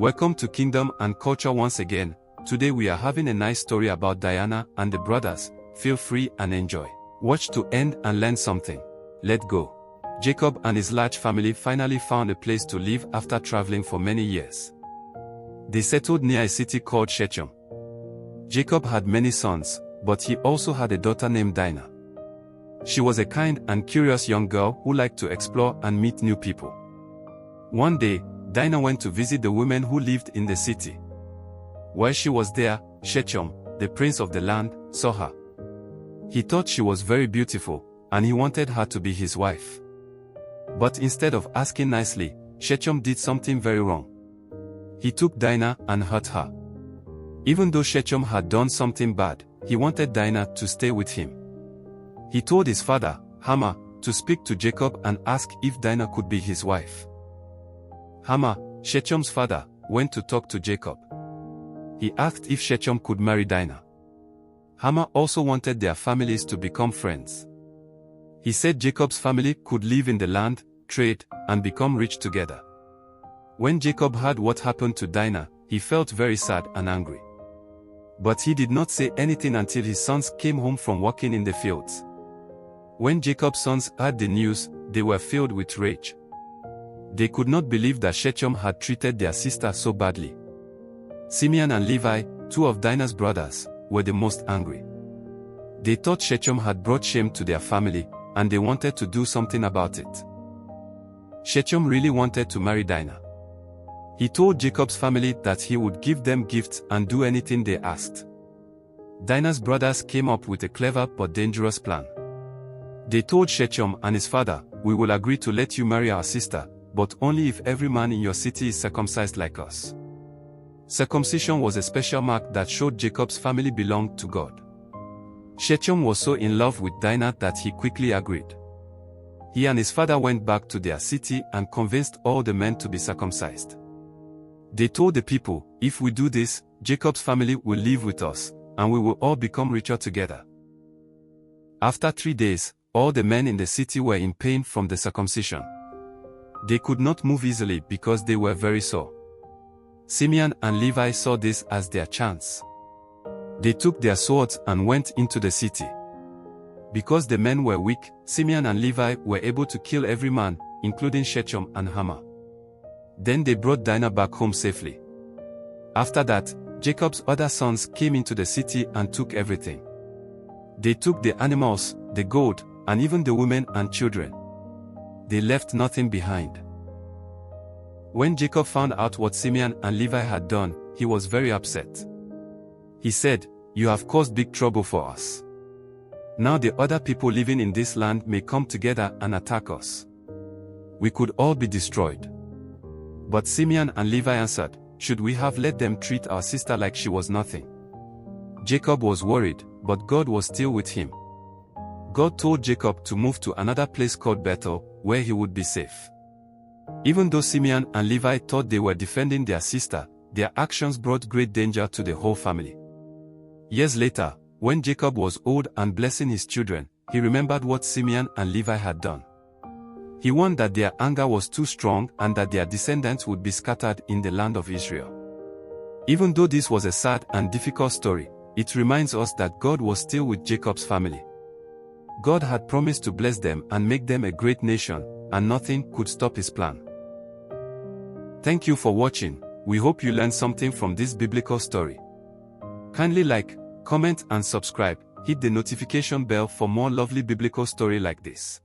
Welcome to Kingdom and Culture once again. Today we are having a nice story about Diana and the brothers. Feel free and enjoy. Watch to end and learn something. Let's go. Jacob and his large family finally found a place to live after traveling for many years. They settled near a city called Shechem. Jacob had many sons, but he also had a daughter named Dinah. She was a kind and curious young girl who liked to explore and meet new people. One day, Dinah went to visit the women who lived in the city. While she was there, Shechem, the prince of the land, saw her. He thought she was very beautiful, and he wanted her to be his wife. But instead of asking nicely, Shechem did something very wrong. He took Dinah and hurt her. Even though Shechem had done something bad, he wanted Dinah to stay with him. He told his father, Hamor, to speak to Jacob and ask if Dinah could be his wife. Hamor, Shechem's father, went to talk to Jacob. He asked if Shechem could marry Dinah. Hamor also wanted their families to become friends. He said Jacob's family could live in the land, trade, and become rich together. When Jacob heard what happened to Dinah, he felt very sad and angry. But he did not say anything until his sons came home from working in the fields. When Jacob's sons heard the news, they were filled with rage. They could not believe that Shechem had treated their sister so badly. Simeon and Levi, two of Dinah's brothers, were the most angry. They thought Shechem had brought shame to their family, and they wanted to do something about it. Shechem really wanted to marry Dinah. He told Jacob's family that he would give them gifts and do anything they asked. Dinah's brothers came up with a clever but dangerous plan. They told Shechem and his father, "We will agree to let you marry our sister, but only if every man in your city is circumcised like us." Circumcision was a special mark that showed Jacob's family belonged to God. Shechem was so in love with Dinah that he quickly agreed. He and his father went back to their city and convinced all the men to be circumcised. They told the people, "If we do this, Jacob's family will live with us, and we will all become richer together." After 3 days, all the men in the city were in pain from the circumcision. They could not move easily because they were very sore. Simeon and Levi saw this as their chance. They took their swords and went into the city. Because the men were weak, Simeon and Levi were able to kill every man, including Shechem and Hamor. Then they brought Dinah back home safely. After that, Jacob's other sons came into the city and took everything. They took the animals, the gold, and even the women and children. They left nothing behind. When Jacob found out what Simeon and Levi had done, he was very upset. He said, "You have caused big trouble for us. Now the other people living in this land may come together and attack us. We could all be destroyed." But Simeon and Levi answered, "Should we have let them treat our sister like she was nothing?" Jacob was worried, but God was still with him. God told Jacob to move to another place called Bethel, where he would be safe. Even though Simeon and Levi thought they were defending their sister, their actions brought great danger to the whole family. Years later, when Jacob was old and blessing his children, he remembered what Simeon and Levi had done. He warned that their anger was too strong and that their descendants would be scattered in the land of Israel. Even though this was a sad and difficult story, it reminds us that God was still with Jacob's family. God had promised to bless them and make them a great nation, and nothing could stop his plan. Thank you for watching. We hope you learned something from this biblical story. Kindly like, comment and subscribe. Hit the notification bell for more lovely biblical story like this.